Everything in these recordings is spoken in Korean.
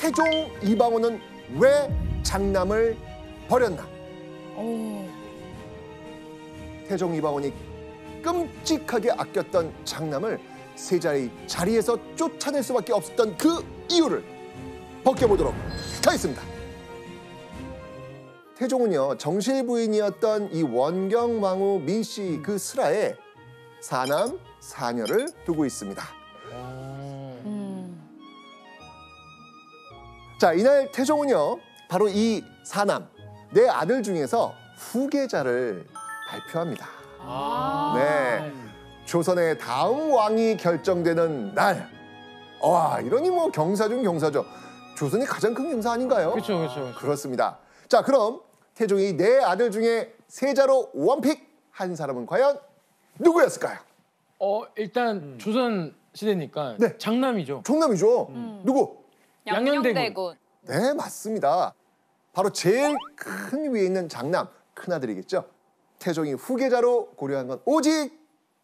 태종 이방원은 왜 장남을 버렸나? 태종 이방원이 끔찍하게 아꼈던 장남을 세자의 자리에서 쫓아낼 수밖에 없었던 그 이유를 벗겨보도록 하겠습니다. 태종은요, 정실 부인이었던 이 원경왕후 민씨 그 슬하에 사남 사녀를 두고 있습니다. 자, 이날 태종은요, 바로 이 사남, 네 아들 중에서 후계자를 발표합니다. 네, 조선의 다음 왕이 결정되는 날. 와, 이러니 뭐 경사 중 경사죠. 조선이 가장 큰 경사 아닌가요? 그렇죠. 그렇습니다. 자, 그럼 태종이 네 아들 중에 세자로 원픽한 사람은 과연 누구였을까요? 일단 조선 시대니까 네. 장남이죠. 종남이죠. 누구? 양녕대군. 네, 맞습니다. 바로 제일 큰 위에 있는 장남, 큰아들이겠죠. 태종이 후계자로 고려한 건 오직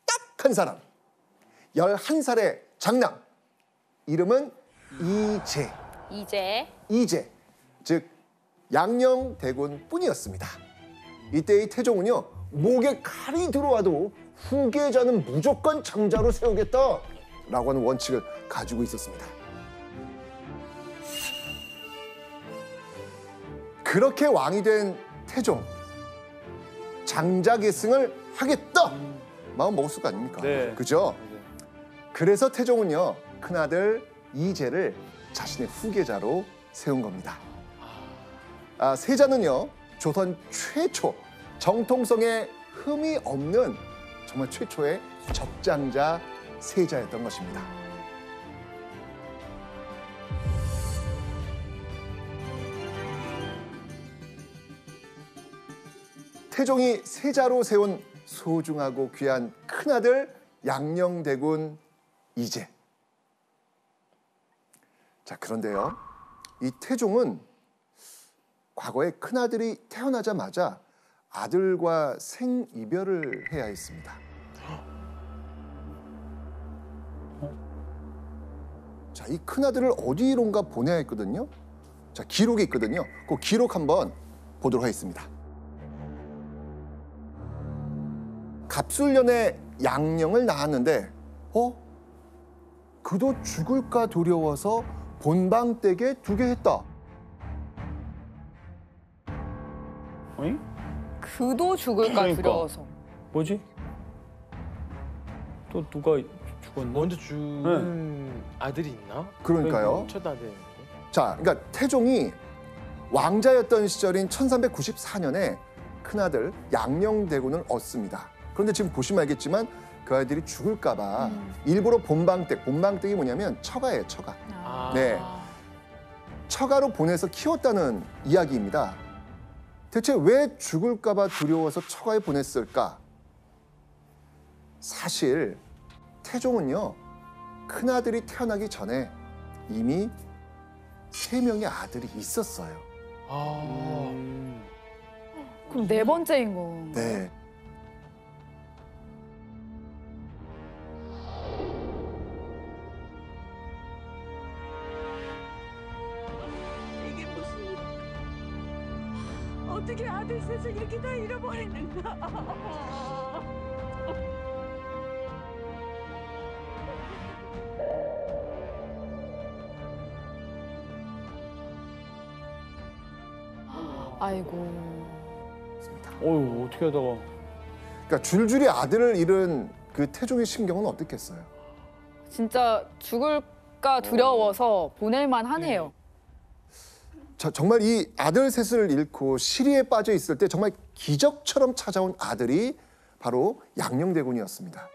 딱 한 사람. 11살의 장남. 이름은 이제. 즉 양녕대군 뿐이었습니다. 이때의 태종은요, 목에 칼이 들어와도 후계자는 무조건 장자로 세우겠다라고 하는 원칙을 가지고 있었습니다. 그렇게 왕이 된 태종, 장자 계승을 하겠다 마음 먹었을 거 아닙니까? 네. 그죠? 그래서 태종은요, 큰아들 이제를 자신의 후계자로 세운 겁니다. 세자는요, 조선 최초 정통성에 흠이 없는 정말 최초의 적장자 세자였던 것입니다. 태종이 세자로 세운 소중하고 귀한 큰아들 양녕대군 이제. 자, 그런데요, 이 태종은 과거에 큰아들이 태어나자마자 아들과 생이별을 해야 했습니다. 자, 이 큰아들을 어디론가 보내야 했거든요. 자, 기록이 있거든요. 그 기록 한번 보도록 하겠습니다. 갑술년에 양녕을 낳았는데 그도 죽을까 두려워서 본방댁에 두게 했다. 어이? 그도 죽을까 그러니까. 두려워서. 뭐지? 또 누가 죽었나? 먼저 죽은 아들이 있나? 그러니까요. 첫 아들. 자, 그러니까 태종이 왕자였던 시절인 1394년에 큰아들 양녕대군을 얻습니다. 그런데 지금 보시면 알겠지만 그 아이들이 죽을까 봐 일부러 본방댁이 뭐냐면 처가예요, 처가. 네. 처가로 보내서 키웠다는 이야기입니다. 대체 왜 죽을까 봐 두려워서 처가에 보냈을까? 사실 태종은요, 큰아들이 태어나기 전에 이미 3명의 아들이 있었어요. 그럼 네 번째인 거. 네. 이게 무슨 어떻게 아들 셋을 이렇게 다 잃어버리는가? 아이고. 어휴, 어떻게 하다가. 그러니까 줄줄이 아들을 잃은 그 태종의 심경은 어떻겠어요? 진짜 죽을까 두려워서 보낼만 하네요. 정말 이 아들 셋을 잃고 시리에 빠져 있을 때 정말 기적처럼 찾아온 아들이 바로 양녕대군이었습니다.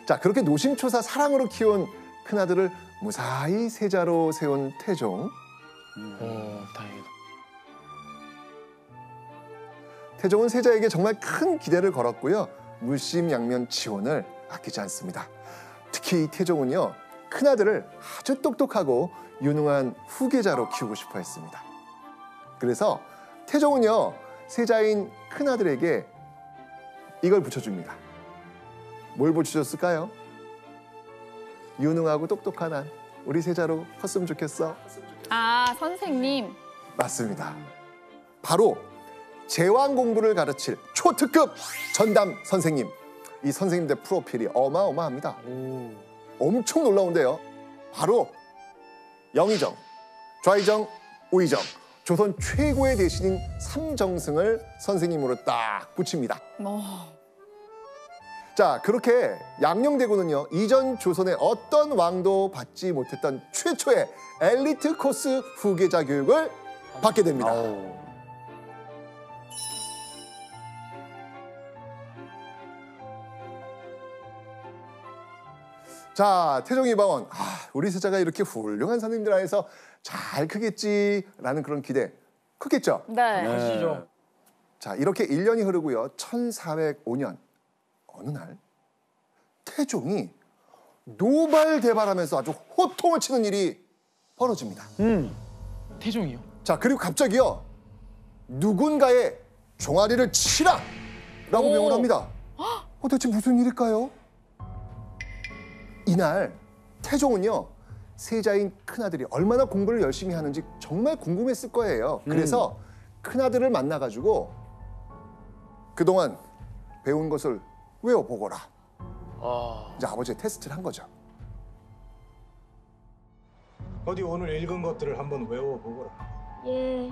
자, 그렇게 노심초사 사랑으로 키운 큰아들을 무사히 세자로 세운 태종. 다행이다. 태종은 세자에게 정말 큰 기대를 걸었고요. 물심양면 지원을 아끼지 않습니다. 특히 이 태종은요, 큰아들을 아주 똑똑하고 유능한 후계자로 키우고 싶어 했습니다. 그래서 태종은요, 세자인 큰아들에게 이걸 붙여줍니다. 뭘 붙여줬을까요? 유능하고 똑똑한 한 우리 세자로 컸으면 좋겠어. 아, 선생님. 맞습니다. 바로 제왕 공부를 가르칠 초특급 전담 선생님. 이 선생님들 프로필이 어마어마합니다. 엄청 놀라운데요. 바로 영의정, 좌의정, 우의정, 조선 최고의 대신인 삼정승을 선생님으로 딱 붙입니다. 자, 그렇게 양녕대군은요, 이전 조선의 어떤 왕도 받지 못했던 최초의 엘리트 코스 후계자 교육을 받게 됩니다. 아우. 자, 태종이방원, 우리 세자가 이렇게 훌륭한 선생님들 안에서 잘 크겠지라는 그런 기대 크겠죠? 네. 하시죠. 자, 이렇게 1년이 흐르고요. 1405년 어느 날 태종이 노발대발하면서 아주 호통을 치는 일이 벌어집니다. 태종이요? 자, 그리고 갑자기요. 누군가의 종아리를 치라! 라고 오. 명을 합니다. 대체 무슨 일일까요? 이날 태종은요. 세자인 큰아들이 얼마나 공부를 열심히 하는지 정말 궁금했을 거예요. 그래서 큰아들을 만나가지고 그동안 배운 것을 외워보거라. 이제 아버지의 테스트를 한 거죠. 어디 오늘 읽은 것들을 한번 외워보거라. 예,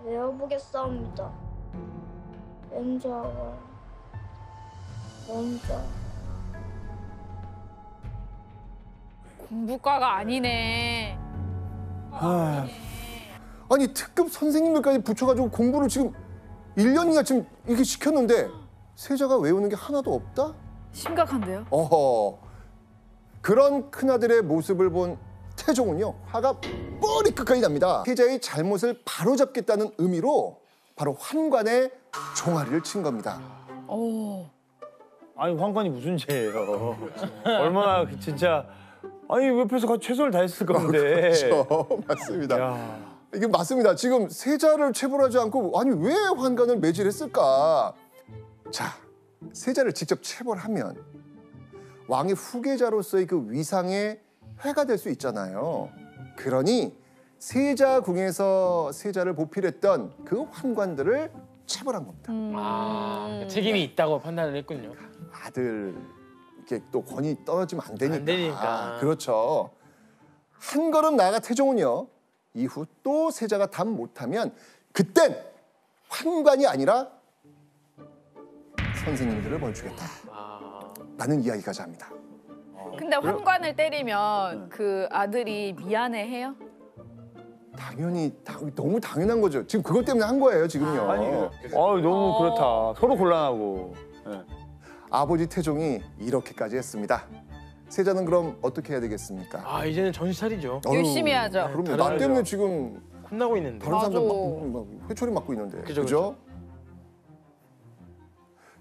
외워보겠사옵니다. 왼좌와 오른좌. 공부과가 아니네. 아니 특급 선생님들까지 붙여가지고 공부를 지금 1년이나 지금 이렇게 시켰는데 세자가 외우는 게 하나도 없다? 심각한데요? 어허. 그런 큰아들의 모습을 본 태종은요. 화가 머리끝까지 납니다. 세자의 잘못을 바로잡겠다는 의미로 바로 환관에 종아리를 친 겁니다. 오. 아니 황관이 무슨 죄예요? 얼마나 진짜 아니 옆에서 같이 최선을 다했을 건데. 그렇죠. 맞습니다. 야. 이게 맞습니다. 지금 세자를 체벌하지 않고 아니 왜 환관을 매질했을까? 자, 세자를 직접 체벌하면 왕의 후계자로서의 그 위상에 해가 될 수 있잖아요. 그러니 세자궁에서 세자를 보필했던 그 환관들을 체벌한 겁니다. 책임이 있다고 판단을 했군요. 아들 이렇게 또 권위 떨어지면 안 되니까. 안 되니까. 그렇죠. 한 걸음 나아가 태종은요. 이후 또 세자가 답 못하면 그땐 환관이 아니라 선생님들을 벌주겠다. 라는 이야기까지 합니다. 근데 환관을 때리면 그 아들이 미안해해요? 당연히 너무 당연한 거죠. 지금 그것 때문에 한 거예요, 지금요. 아니 너무 그렇다. 서로 곤란하고. 네. 아버지 태종이 이렇게까지 했습니다. 세자는 그럼 어떻게 해야 되겠습니까? 아 이제는 정신 차리죠. 열심히 해야죠. 그럼요. 다른 나 거죠. 때문에 지금 혼나고 있는데. 다른 사람들 맞아. 막 회초리 맞고 있는데. 그죠, 그죠?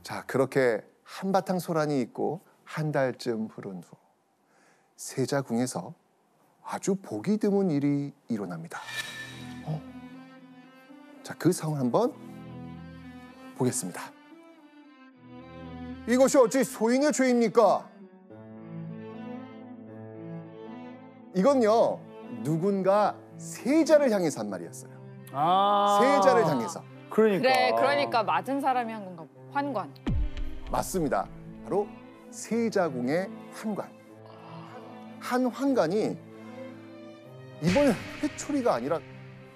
자, 그렇게 한바탕 소란이 있고 한 달쯤 흐른 후 세자궁에서 아주 보기 드문 일이 일어납니다. 자, 그 상황을 한번 보겠습니다. 이것이 어찌 소인의 죄입니까? 이건요, 누군가 세자를 향해서 한 말이었어요. 세자를 향해서. 그러니까. 그래, 그러니까 맞은 사람이 한 건가 봐. 환관. 맞습니다. 바로 세자궁의 환관. 한 환관이 이번에 회초리가 아니라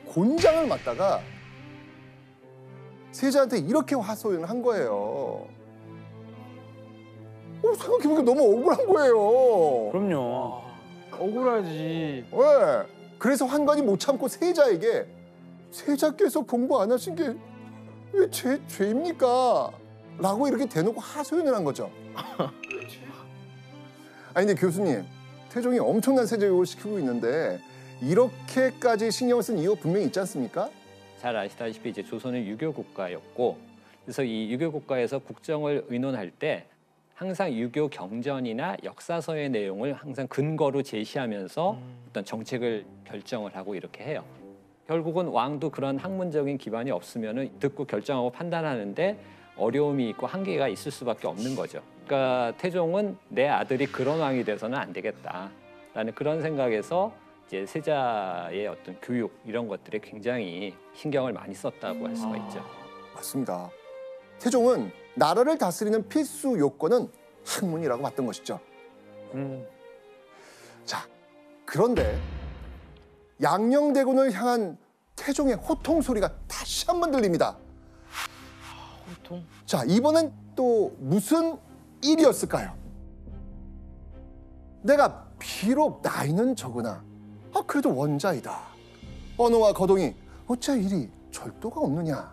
곤장을 맞다가 세자한테 이렇게 하소연을 한 거예요. 생각해보니까 너무 억울한 거예요. 그럼요. 억울하지. 왜? 그래서 환관이 못 참고 세자에게 세자께서 공부 안 하신 게 왜 죄입니까? 라고 이렇게 대놓고 하소연을 한 거죠. 아니 근데 교수님, 태종이 엄청난 세자교육을 시키고 있는데 이렇게까지 신경을 쓴 이유가 분명히 있지 않습니까? 잘 아시다시피 이제 조선은 유교 국가였고, 그래서 이 유교 국가에서 국정을 의논할 때 항상 유교 경전이나 역사서의 내용을 항상 근거로 제시하면서 어떤 정책을 결정을 하고 이렇게 해요. 결국은 왕도 그런 학문적인 기반이 없으면은 듣고 결정하고 판단하는데 어려움이 있고 한계가 있을 수밖에 없는 거죠. 그러니까 태종은 내 아들이 그런 왕이 돼서는 안 되겠다라는 그런 생각에서 이제 세자의 어떤 교육 이런 것들에 굉장히 신경을 많이 썼다고 할 수가 있죠. 맞습니다. 태종은 나라를 다스리는 필수 요건은 학문이라고 봤던 것이죠. 자, 그런데 양녕대군을 향한 태종의 호통 소리가 다시 한번 들립니다. 호통. 자, 이번엔 또 무슨 일이었을까요? 내가 비록 나이는 적으나 그래도 원자이다. 언호와 거동이 어찌 이리 절도가 없느냐.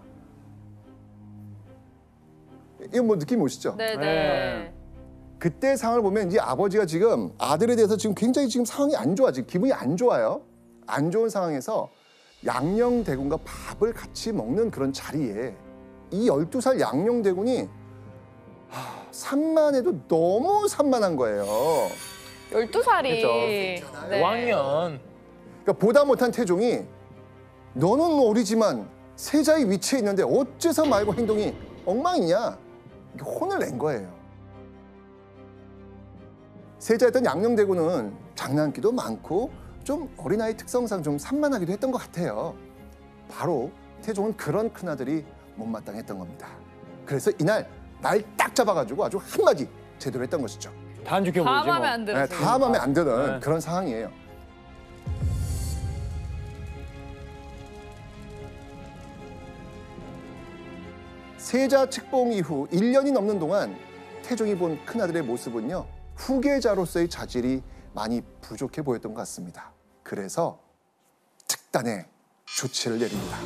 이건 뭐 느낌 오시죠? 네네. 네. 그때 상황을 보면 이 아버지가 지금 아들에 대해서 지금 굉장히 지금 상황이 안 좋아. 지금 기분이 안 좋아요. 안 좋은 상황에서 양녕대군과 밥을 같이 먹는 그런 자리에 이 12살 양녕대군이 산만해도 너무 산만한 거예요. 12살이. 그죠. 네. 5학년. 그러니까 보다 못한 태종이 너는 어리지만 세자의 위치에 있는데 어째서 말고 행동이 엉망이냐. 이렇게 혼을 낸 거예요. 세자였던 양녕대군은 장난기도 많고 좀 어린아이 특성상 좀 산만하기도 했던 것 같아요. 바로 태종은 그런 큰아들이 못마땅했던 겁니다. 그래서 이날 날 딱 잡아가지고 아주 한마디 제대로 했던 것이죠. 다 안 좋게 다 보이지 뭐. 마음에 안 들었어요. 다 마음에 안 드는 네. 그런 상황이에요. 세자 책봉 이후 1년이 넘는 동안 태종이 본 큰아들의 모습은요. 후계자로서의 자질이 많이 부족해 보였던 것 같습니다. 그래서 특단의 조치를 내립니다.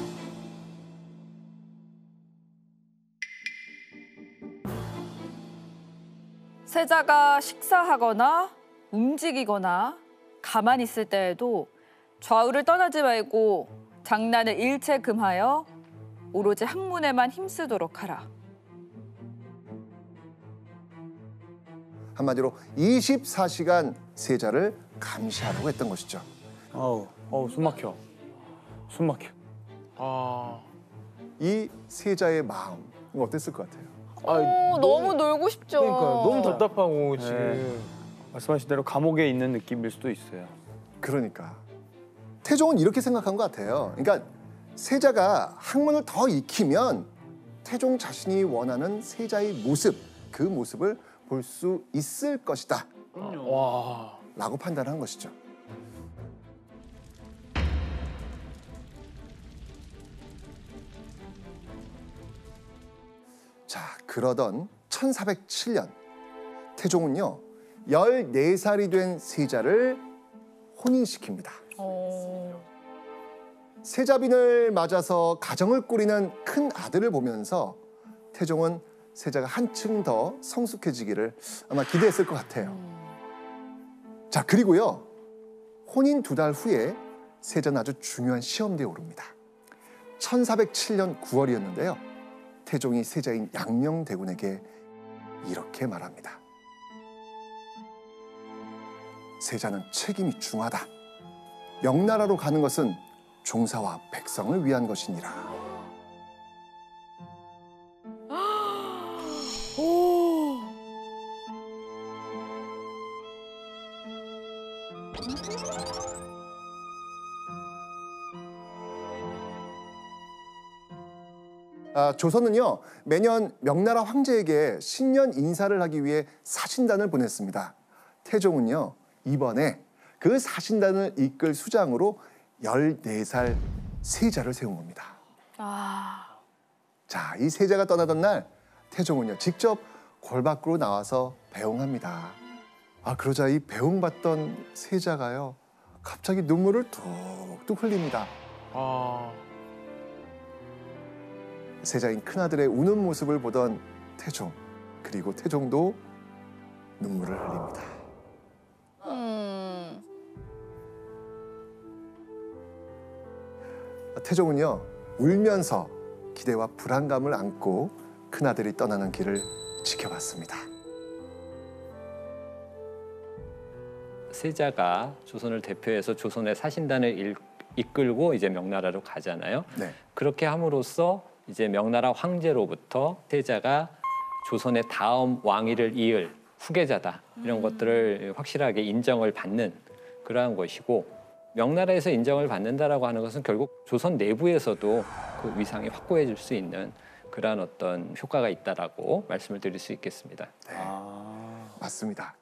세자가 식사하거나 움직이거나 가만히 있을 때에도 좌우를 떠나지 말고 장난을 일체 금하여 오로지 학문에만 힘쓰도록 하라. 한마디로 24시간 세자를 감시하라고 했던 것이죠. 숨 막혀. 숨 막혀. 아. 이 세자의 마음 어땠을 것 같아요? 너무 놀고 싶죠. 그러니까 너무 답답하고 네. 지금. 말씀하신 대로 감옥에 있는 느낌일 수도 있어요. 그러니까 태종은 이렇게 생각한 것 같아요. 그러니까 세자가 학문을 더 익히면 태종 자신이 원하는 세자의 모습, 그 모습을 볼 수 있을 것이다 와. 라고 판단한 것이죠. 자, 그러던 1407년 태종은요 14살이 된 세자를 혼인시킵니다. 세자빈을 맞아서 가정을 꾸리는 큰 아들을 보면서 태종은 세자가 한층 더 성숙해지기를 아마 기대했을 것 같아요. 자, 그리고요 혼인 2달 후에 세자는 아주 중요한 시험대에 오릅니다. 1407년 9월이었는데요. 태종이 세자인 양녕대군에게 이렇게 말합니다. 세자는 책임이 중하다. 명나라로 가는 것은 종사와 백성을 위한 것이니라. 조선은요 매년 명나라 황제에게 신년 인사를 하기 위해 사신단을 보냈습니다. 태종은요 이번에 그 사신단을 이끌 수장으로 14살 세자를 세운 겁니다. 자, 이 세자가 떠나던 날 태종은요 직접 골 밖으로 나와서 배웅합니다. 그러자 이 배웅받던 세자가요 갑자기 눈물을 뚝뚝 흘립니다. 세자인 큰아들의 우는 모습을 보던 태종, 그리고 태종도 눈물을 흘립니다. 태종은요 울면서 기대와 불안감을 안고 큰아들이 떠나는 길을 지켜봤습니다. 세자가 조선을 대표해서 조선의 사신단을 이끌고 이제 명나라로 가잖아요. 네. 그렇게 함으로써 이제 명나라 황제로부터 세자가 조선의 다음 왕위를 이을 후계자다 이런 것들을 확실하게 인정을 받는 그러한 것이고, 명나라에서 인정을 받는다라고 하는 것은 결국 조선 내부에서도 그 위상이 확고해질 수 있는 그러한 어떤 효과가 있다라고 말씀을 드릴 수 있겠습니다. 맞습니다.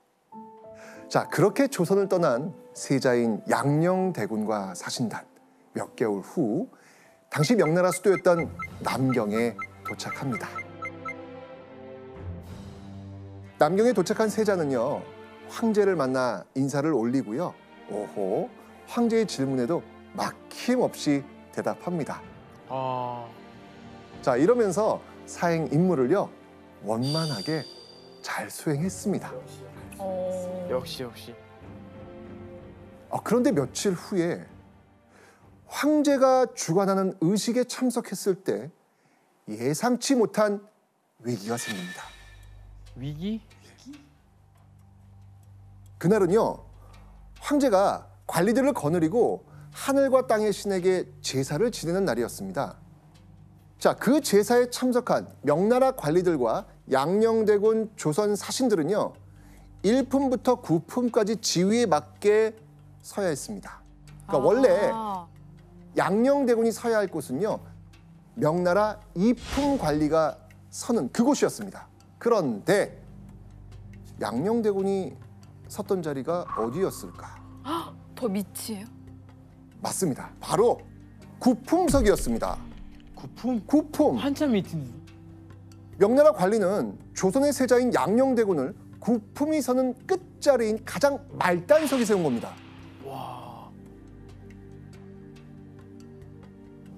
자, 그렇게 조선을 떠난 세자인 양녕대군과 사신단, 몇 개월 후 당시 명나라 수도였던 남경에 도착합니다. 남경에 도착한 세자는요, 황제를 만나 인사를 올리고요. 오호, 황제의 질문에도 막힘없이 대답합니다. 아, 자, 이러면서 사행 임무를요, 원만하게 잘 수행했습니다. 역시. 그런데 며칠 후에 황제가 주관하는 의식에 참석했을 때 예상치 못한 위기가 생깁니다. 위기? 그날은요, 황제가 관리들을 거느리고 하늘과 땅의 신에게 제사를 지내는 날이었습니다. 자, 그 제사에 참석한 명나라 관리들과 양녕대군 조선 사신들은요, 1품부터 9품까지 지위에 맞게 서야 했습니다. 그러니까 원래 양녕대군이 서야 할 곳은요, 명나라 2품 관리가 서는 그곳이었습니다. 그런데 양녕대군이 섰던 자리가 어디였을까? 더 밑이에요? 맞습니다. 바로 9품석이었습니다. 9품? 9품. 한참 밑인데. 명나라 관리는 조선의 세자인 양녕대군을 9품이 서는 끝자리인 가장 말단석에 세운 겁니다. 와.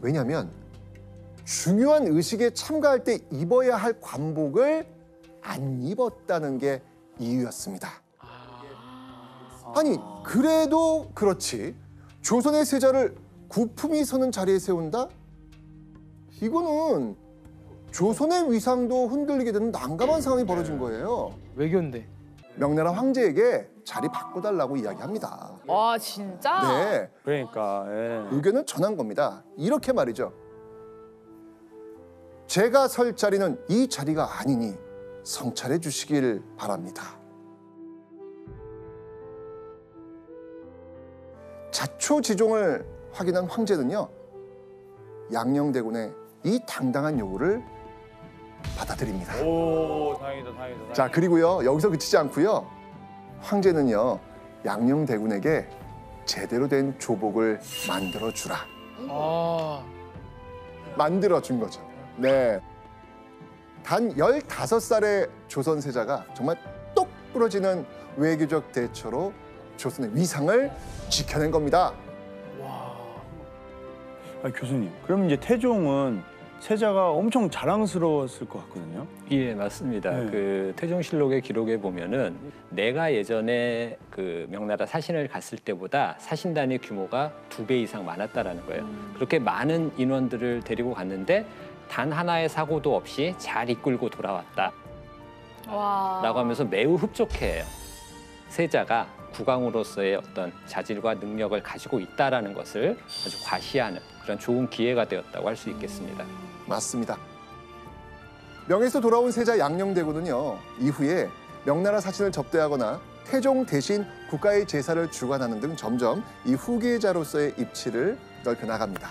왜냐하면 중요한 의식에 참가할 때 입어야 할 관복을 안 입었다는 게 이유였습니다. 아니, 그래도 그렇지 조선의 세자를 9품이 서는 자리에 세운다? 이거는 조선의 위상도 흔들리게 되는 난감한 상황이 벌어진 거예요. 외교인데. 명나라 황제에게 자리 바꿔달라고 이야기합니다. 와, 진짜? 네, 그러니까 예. 의견을 전한 겁니다. 이렇게 말이죠. 제가 설 자리는 이 자리가 아니니 성찰해 주시길 바랍니다. 자초지종을 확인한 황제는요, 양녕대군의 이 당당한 요구를 받아들입니다. 오, 다행이다. 자, 그리고요, 여기서 그치지 않고요, 황제는요, 양녕대군에게 제대로 된 조복을 만들어 주라. 아, 만들어 준 거죠. 네. 단 15살의 조선 세자가 정말 똑 부러지는 외교적 대처로 조선의 위상을 지켜낸 겁니다. 아니, 교수님, 그럼 이제 태종은 세자가 엄청 자랑스러웠을 것 같거든요. 예, 맞습니다. 네. 그 태종실록의 기록에 보면은 내가 예전에 그 명나라 사신을 갔을 때보다 사신단의 규모가 2배 이상 많았다라는 거예요. 그렇게 많은 인원들을 데리고 갔는데 단 하나의 사고도 없이 잘 이끌고 돌아왔다. 와. 라고 하면서 매우 흡족해해요. 세자가 국왕으로서의 어떤 자질과 능력을 가지고 있다라는 것을 아주 과시하는 그런 좋은 기회가 되었다고 할 수 있겠습니다. 맞습니다. 명에서 돌아온 세자 양녕대군은요, 이후에 명나라 사신을 접대하거나 태종 대신 국가의 제사를 주관하는 등 점점 이 후계자로서의 입지를 넓혀 나갑니다.